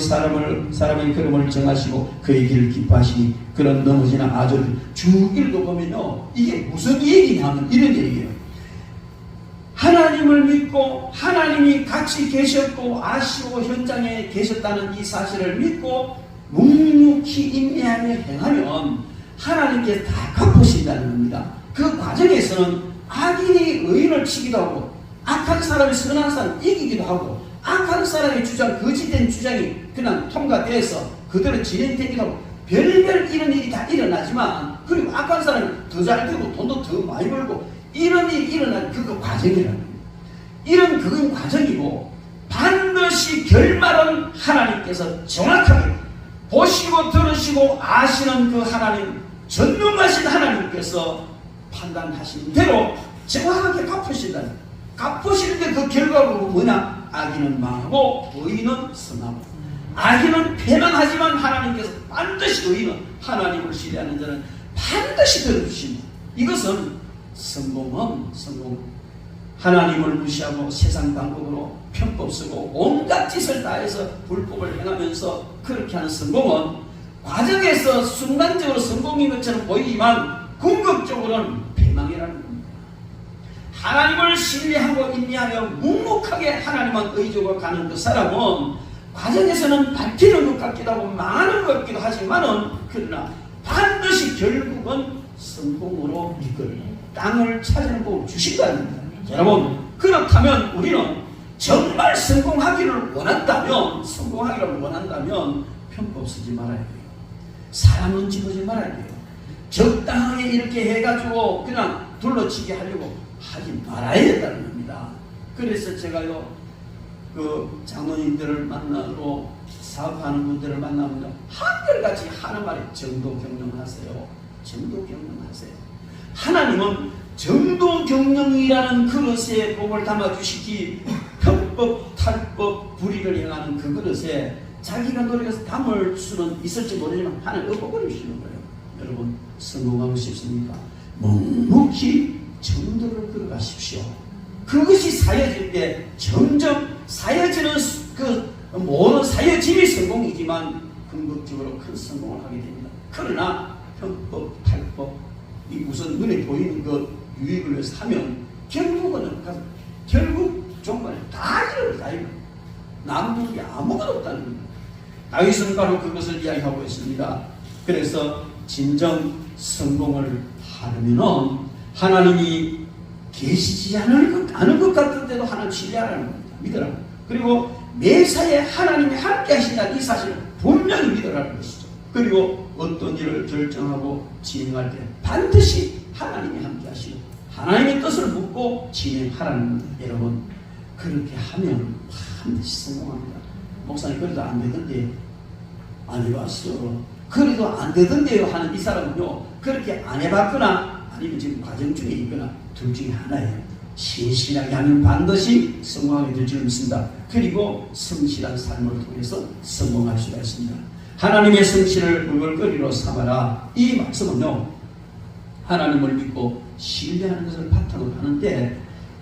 사람의 걸음을 정하시고 그의 길을 기뻐하시니 그런 넘어지나 아주 쭉 읽어보면요 이게 무슨 얘기냐면 이런 얘기예요. 하나님을 믿고 하나님이 같이 계셨고 아시고 현장에 계셨다는 이 사실을 믿고 묵묵히 인내하며 행하면 하나님께서 다 갚으신다는 겁니다. 그 과정에서는 악인이 의인을 치기도 하고 악한 사람이 선한 사람을 이기기도 하고 악한 사람의 주장, 거짓된 주장이 그냥 통과돼서 그대로 진행되기도 하고 별별 이런 일이 다 일어나지만 그리고 악한 사람이 더 잘 되고 돈도 더 많이 벌고 이런 일이 일어나는 그거 과정이라는 거예요. 이런 그건 과정이고 반드시 결말은 하나님께서 정확하게 보시고 들으시고 아시는 그 하나님 전능하신 하나님께서 판단하신 대로 정확하게 갚으신다는 거예요. 갚으시는데 그 결과가 뭐냐? 악인은 망하고 의인은 선하고 악인은 패망하지만 하나님께서 반드시 의인은 하나님을 신뢰하는 자는 반드시 들어주십니다. 이것은 성공 하나님을 무시하고 세상 방법으로 편법 쓰고 온갖 짓을 다해서 불법을 행하면서 그렇게 하는 성공은 과정에서 순간적으로 성공인 것처럼 보이지만 궁극적으로는 패망이라는 겁니다. 하나님을 신뢰하고 인내하며 묵묵하게 하나님만 의지하고 가는 그 사람은 과정에서는 밟히는 것 같기도 하고 망하는 것 같기도 하지만은 그러나 반드시 결국은 성공으로 이끌 땅을 찾는 법을 주신다는 겁니다. 여러분 그렇다면 우리는 정말 성공하기를 원한다면 편법 쓰지 말아야 돼요. 사람 눈치 보지 말아야 돼요. 적당하게 이렇게 해가지고 그냥 둘러치게 하려고 하지 말아야 된다는 겁니다. 그래서 제가요 그 장로님들을 만나고 사업하는 분들을 만나면 한결같이 하는 말이 정도 경영하세요. 하나님은 정도 경영이라는 그릇에 복을 담아주시기 편법, 탈법, 불의를 행하는 그 그릇에 자기가 노력해서 담을 수는 있을지 모르지만 하나님 엎어버리시는 거예요. 여러분 성공하고 싶습니까? 묵묵히 정도를 끌어가십시오. 그것이 사여질 때 점점 사여지는 그 모든 사여짐이 성공이지만 궁극적으로 큰 성공을 하게 됩니다. 그러나 편법, 탈법, 이 우선 눈에 보이는 그 유익을 위해서 하면 결국 정말 다 잃어요. 남는 게 아무것도 없다는 겁니다. 다윗은 바로 그것을 이야기하고 있습니다. 그래서 진정 성공을 하려면 하나님이 계시지 않을 것 같은데도 하나님 신뢰하라는 겁니다. 믿으라고. 그리고 매사에 하나님이 함께 하신다는 이 사실을 분명히 믿으라는 것이죠. 그리고 어떤 일을 결정하고 진행할 때 반드시 하나님이 함께 하시고 하나님의 뜻을 묻고 진행하라는 겁니다. 여러분 그렇게 하면 반드시 성공합니다. 목사님 그래도 안 되던데 안 해봤어. 그래도 안 되던데요 하는 이 사람은요 그렇게 안 해봤거나 아니면 지금 과정 중에 있거나 둘 중에 하나예요. 신실하게 하면 반드시 성공하게 될 줄 믿습니다. 그리고 성실한 삶을 통해서 성공할 수가 있습니다. 하나님의 성실을 물걸거리로 삼아라. 이 말씀은요 하나님을 믿고 신뢰하는 것을 바탕으로 하는데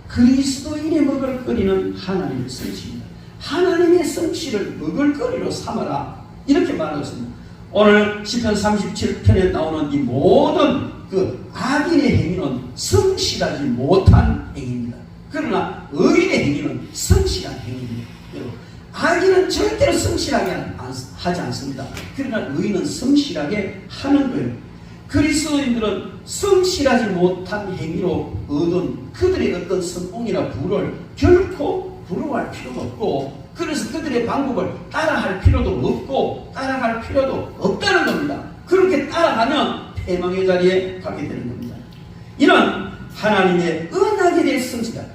그리스도인의 먹을거리는 하나님의 성실입니다. 하나님의 성실을 먹을거리로 삼아라. 이렇게 말하였습니다. 오늘 시편 37편에 나오는 이 모든 그 악인의 행위는 성실하지 못한 행위입니다. 그러나 의인의 행위는 성실한 행위입니다. 여러분, 악인은 절대로 성실하게 하지 않습니다. 그러나 의인은 성실하게 하는 거예요. 그리스도인들은 성실하지 못한 행위로 얻은 그들의 어떤 성공이나 부를 결코 부러워할 필요도 없고, 그래서 그들의 방법을 따라할 필요도 없고 따라갈 필요도 없다는 겁니다. 그렇게 따라가면 패망의 자리에 가게 되는 겁니다. 이런 하나님의 언약에 대해 성실한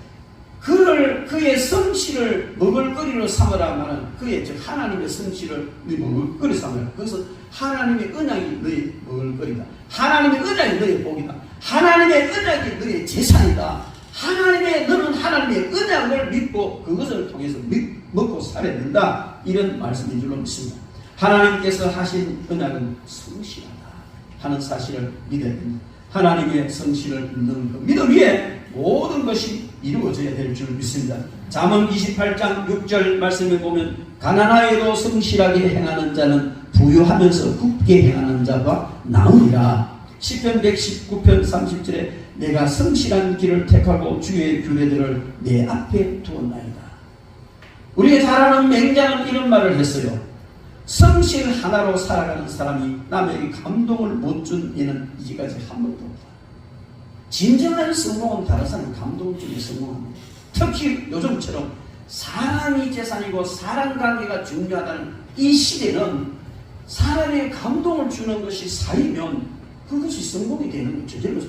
그의 성실을 먹을거리로 삼으라 말은 그의 즉 하나님의 성실을 네 먹을거리 삼으라. 그것은 하나님의 언약이 너의 먹을거리다. 하나님의 언약이 너의 복이다. 하나님의 언약이 너의 재산이다. 너는 하나님의 언약을 믿고 그것을 통해서 먹고 살아야 된다. 이런 말씀인 줄로 믿습니다. 하나님께서 하신 언약은 성실하다 하는 사실을 믿어야 됩니다. 하나님의 성실을 믿는 그 믿음 위에 모든 것이 이루어져야 될 줄 믿습니다. 잠언 28장 6절 말씀에 보면 가난하여도 성실하게 행하는 자는 부유하면서 굳게 행하는 자가 나으리라. 시편 119편 30절에 내가 성실한 길을 택하고 주의 규례들을 내 앞에 두었나이다. 우리가 잘 아는 맹자는 이런 말을 했어요. 성실 하나로 살아가는 사람이 남에게 감동을 못 준 이는 이제까지 한 번도 없다. 진정한 성공은 다른 사람 감동 중에 성공합니다. 특히 요즘처럼 사람이 재산이고 사람관계가 중요하다는 이 시대는 사람의 감동을 주는 것이 사이면 그것이 성공이 되는 거죠. 저절로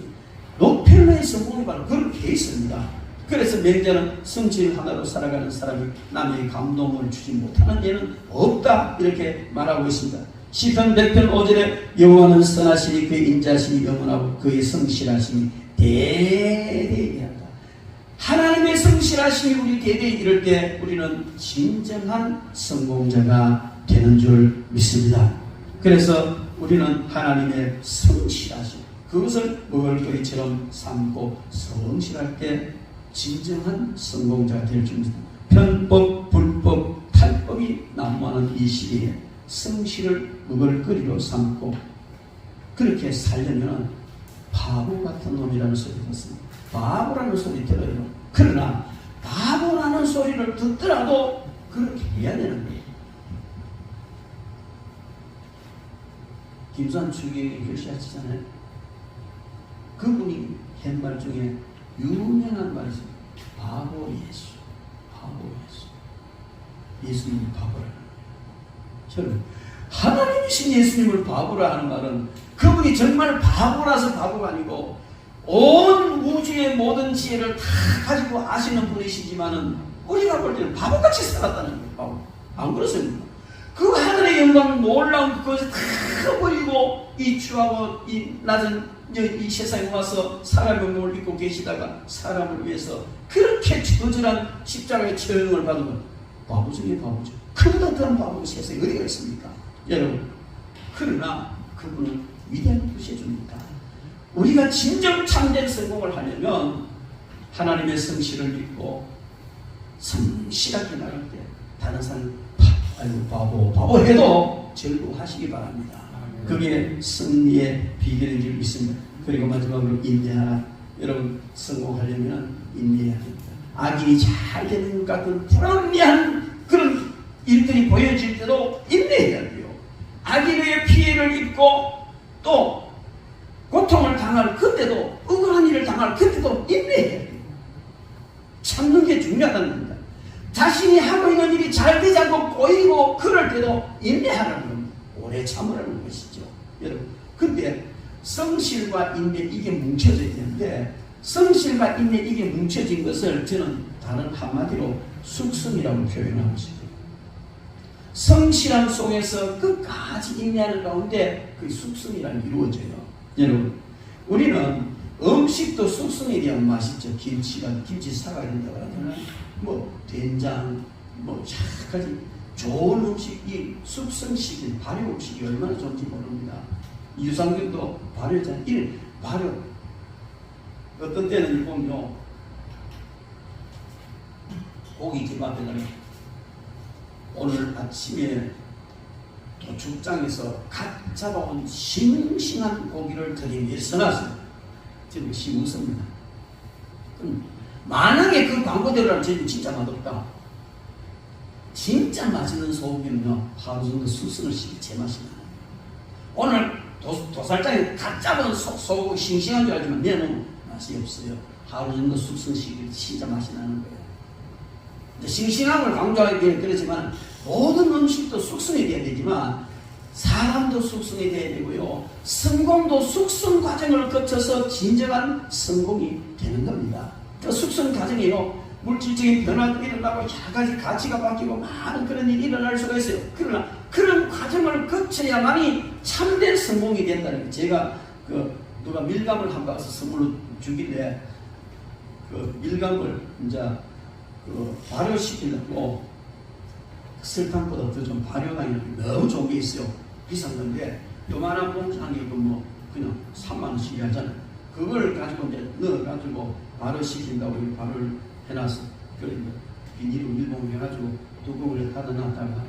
노펠러의 성공이 바로 그렇게 있습니다. 그래서 맹자는 성실 하나로 살아가는 사람이 남에게 감동을 주지 못하는 예는 없다 이렇게 말하고 있습니다. 시편 100편 5절에 여호와는 선하시니 그의 인자심이 영원하고 그의 성실하심이 대대히 한다. 하나님의 성실하심이 우리 대대히 이럴 때 우리는 진정한 성공자가 되는 줄 믿습니다. 그래서 우리는 하나님의 성실하심 그것을 먹을거리처럼 삼고 성실할 때 진정한 성공자가 될 줄 믿습니다. 편법, 불법, 탈법이 난무하는 이 시대에 성실을 먹을거리로 삼고 그렇게 살려면 바보 같은 놈이라는 소리 듣습니다. 바보라는 소리 들어요. 그러나 바보라는 소리를 듣더라도 그렇게 해야 되는 거예요. 김수환 주기에 글씨하시잖아요. 그분이 한 말 중에 유명한 말이 있어요. 바보 예수. 바보 예수. 예수님이 바보라는 거예요. 저는 하나님이신 예수님을 바보라 하는 말은 그분이 정말 바보라서 바보가 아니고 온 우주의 모든 지혜를 다 가지고 아시는 분이시지만은 우리가 볼 때는 바보같이 살았다는 거예요. 바보. 안 그렇습니까? 그 하늘의 영광 놀라운 그것을 다 버리고 이 추하고 이 낮은 이 세상에 와서 사람의 몸을 입고 계시다가 사람을 위해서 그렇게 저절한 십자가의 처형을 받은 건 바보 중에 바보죠. 그보다 더한 바보가 세상에 어디가 있습니까? 여러분, 그러나 그분은 위대한 구세주입니다. 우리가 진정 참된 성공을 하려면 하나님의 성실을 믿고 성실하게 나갈 때 다른 사람 아이고 바보 해도 즐거워하시기 바랍니다. 그게 승리의 비결인 줄 믿습니다. 그리고 마지막으로 인내하라. 여러분 성공하려면 인내해야 합니다. 악인이 잘 되는 것 같은 불합리한 그런 일들이 보여질 때도 인내해야 돼요. 악인의 피해를 입고 또 고통을 당할 그때도 억울한 일을 당할 그때도 인내해야 돼요. 참는 게 중요하다는 겁니다. 자신이 하고 있는 일이 잘 되지 않고 꼬이고 그럴 때도 인내하라는 겁니다. 오래 참으라는 것이죠. 여러분, 근데 성실과 인내 이게 뭉쳐져야 되는데 성실과 인내 이게 뭉쳐진 것을 저는 다른 한마디로 숙성이라고 표현하고 싶어요. 성실함 속에서 끝까지 인내하는 가운데 그 숙성이란 이루어져요. 여러분, 우리는 음식도 숙성에 대한 맛있죠. 김치 사가 된다고 하잖아요. 뭐 된장, 뭐 여러 가지 좋은 음식이 숙성시킨 발효 음식이 얼마나 좋은지 모릅니다. 유산균도 발효잖아요. 발효 어떤 때는 보면요 고깃집 앞에다가 오늘 아침에 도축장에서 갓 잡아온 싱싱한 고기를 드리기 위해서 놨어요. 저는 심웃습니다. 만약에 그 광고대로라면 저는 진짜 맛없다. 진짜 맛있는 소고기는요, 하루 정도 숙성을 시키면 제맛이 나요. 오늘 도살장에 갓 잡은 소고기 싱싱한 줄 알지만 면은 맛이 없어요. 하루 정도 숙성시키면 진짜 맛이 나는 거예요. 싱싱함을 강조하기에 그렇지만 모든 음식도 숙성이 돼야 되지만 사람도 숙성이 돼야 되고요. 성공도 숙성 과정을 거쳐서 진정한 성공이 되는 겁니다. 그 숙성 과정이요. 물질적인 변화도 일어나고 여러 가지 가치가 바뀌고 많은 그런 일이 일어날 수가 있어요. 그러나 그런 과정을 거쳐야만이 참된 성공이 된다는 거예요. 제가 누가 밀감을 한 박스 선물로 주길래 그 밀감을 이제 발효시키려고 설탕보다 더 좀 발효당이 너무 좋은 게 있어요. 비싼 건데 요만한 봉창에 그냥 3만원씩 하잖아요. 그걸 가지고 이제 넣어가지고 발효시킨다고 발효를 해놨어. 그러니까 비닐로 밀봉을 해가지고 뚜껑을 닫아 놨다가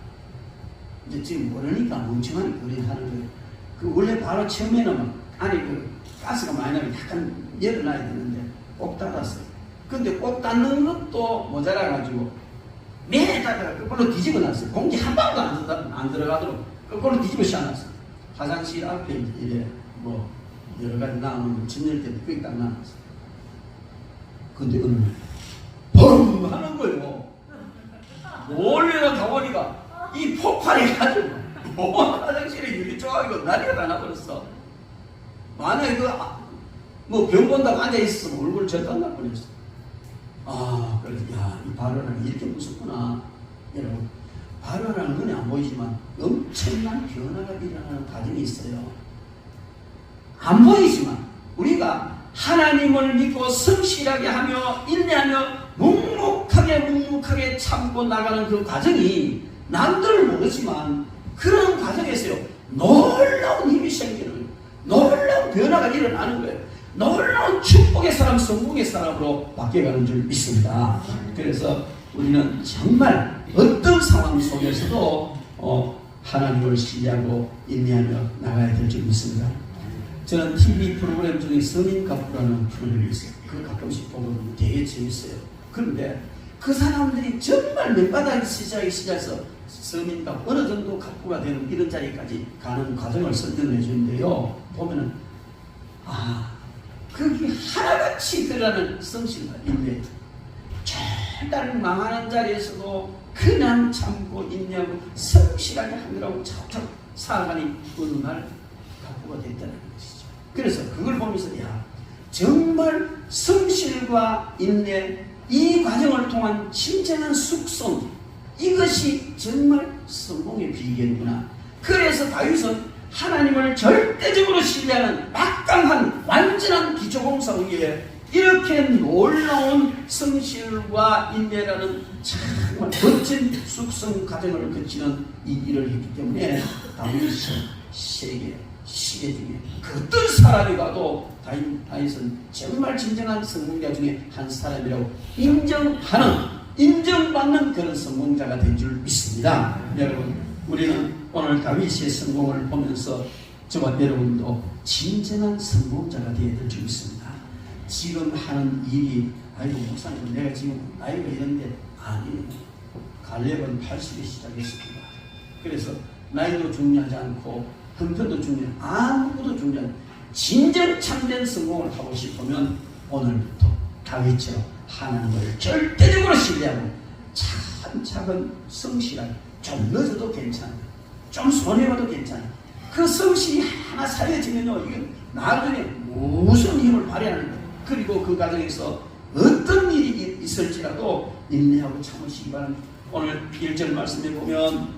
이제 지금 모르니까 멍청하게 그렇게 하는 거예요. 그 원래 바로 처음에는 안에 그 가스가 많이 나면 약간 열어놔야 되는데 꼭 닫았어요. 근데 꼭 닫는 것도 모자라가지고 매에다가 그걸로 뒤집어 놨어요. 공기 한 방울도 안 들어가도록 그걸로 뒤집어 씌워놨어요. 화장실 앞에 이래 여러 가지 나오는 진열 때문에 거기 딱 놔놨어요. 근데 어느 날 펑 하는 거예요. 몰래가 가보니까 이 폭발해가지고 온 화장실에 유리 쪼가지고 난리가 다 나버렸어. 만약에 병 본다고 앉아있으면 얼굴 절단 날 뻔했어. 그래서 이 발효라는 이렇게 무섭구나. 여러분, 발효라는 눈에 안 보이지만 엄청난 변화가 일어나는 과정이 있어요. 안 보이지만 우리가 하나님을 믿고 성실하게 하며 인내하며 묵묵하게 참고 나가는 그 과정이 남들 모르지만 그런 과정에서요 놀라운 힘이 생기는, 놀라운 변화가 일어나는 거예요. 놀라운 축복의 사람, 성공의 사람으로 바뀌어가는 줄 믿습니다. 그래서 우리는 정말 어떤 상황 속에서도 하나님을 신뢰하고 인내하며 나가야 될 줄 믿습니다. 저는 TV 프로그램 중에 서민가부라는 프로그램이 있어요. 그거 가끔씩 보면 되게 재밌어요. 그런데 그 사람들이 정말 밑바닥에 시작해서 서민가부, 어느 정도 가부가 되는 이런 자리까지 가는 과정을 설명해 주는데요. 보면은 거기 하나같이 드러나는 성실과 인내, 절대 망하는 자리에서도 그냥 참고 인내하고 성실하게 하느라고 차곡차곡 살아가니 어느 날 가부가 됐다는 것이죠. 그래서 그걸 보면서 정말 성실과 인내, 이 과정을 통한 진정한 숙성, 이것이 정말 성공의 비결이구나. 그래서 다윗은 하나님을 절대적으로 신뢰하는 막강한 완전한 기초공사 위에 이렇게 놀라운 성실과 인내라는 정말 멋진 숙성 과정을 거치는 이 일을 했기 때문에 다윗은 세계 시대 중에 그 어떤 사람이 가도 다윗은 정말 진정한 성공자 중에 한 사람이라고 인정받는 그런 성공자가 된 줄 믿습니다. 여러분, 우리는 오늘 다윗의 성공을 보면서 저와 여러분도 진정한 성공자가 되어야 될 줄 믿습니다. 지금 하는 일이 목사님 내가 지금 나이가 이런데 아니에요. 갈렙은 80에 시작했습니다. 그래서 나이도 중요하지 않고 형편도 중요하지 아무것도 중요하지 않고 진정 참된 성공을 하고 싶으면 오늘부터 다윗처럼 하나님을 절대적으로 신뢰하고 차근차근 성실하게, 좀 늦어도 괜찮아요. 좀 손해봐도 괜찮아요. 그 성실이 하나 살려지면요, 이게 나중에 무슨 힘을 발휘하는 거예요. 그리고 그 과정에서 어떤 일이 있을지라도 인내하고 참으시기 바랍니다. 오늘 1절 말씀에 보면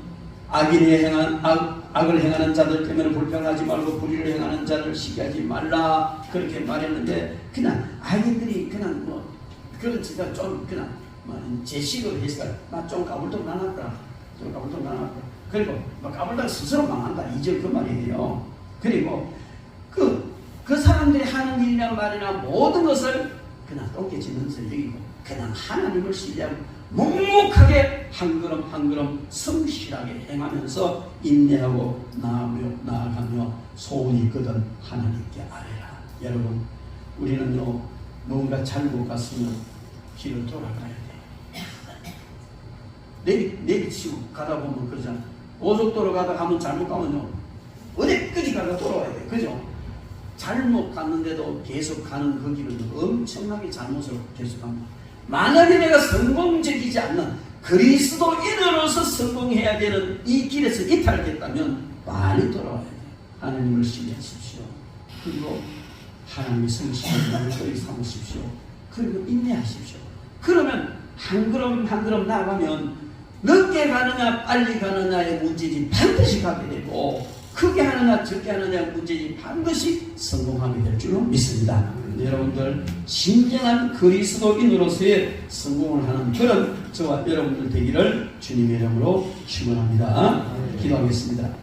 악을 행하는 자들 때문에 불평하지 말고 불의를 행하는 자를 시기하지 말라, 그렇게 말했는데 그냥 악인들이 그냥 그런 진짜 좀 그냥 제식을 했어요. 좀 까불떡 나눴다. 그리고 까불떡 스스로 망한다. 이제 그 말이에요. 그리고 그 사람들이 하는 일이나 말이나 모든 것을 그냥 똥개치면서 여기고 그냥 하나님을 신뢰하고 묵묵하게 한 걸음 한 걸음 성실하게 행하면서 인내하고 나아가며 소원이 있거든 하나님께 아뢰라. 여러분, 우리는요 뭔가 잘못 갔으면 길을 돌아가야 돼. 내리치고 가다 보면 그러잖아. 고속도로 가다 가면 잘못 가면요 어디까지 가다 돌아와야 돼. 그죠? 잘못 갔는데도 계속 가는 그 길은 엄청나게 잘못을 계속합니다. 만약에 내가 성공적이지 않는 그리스도인으로서 성공해야 되는 이 길에서 이탈했다면 많이 돌아와야 돼. 하나님을 신뢰하십시오. 그리고 하나님의 성실을 너희 삼으십시오. 그리고 인내하십시오. 그러면 한 걸음 한 걸음 나아가면 늦게 가느냐 빨리 가느냐의 문제지 반드시 가게 되고, 크게 하느냐 적게 하느냐의 문제지 반드시 성공하게 될 줄로 믿습니다. 여러분들 진정한 그리스도인으로서의 성공을 하는 그런 저와 여러분들 되기를 주님의 이름으로 축원합니다. 기도하겠습니다.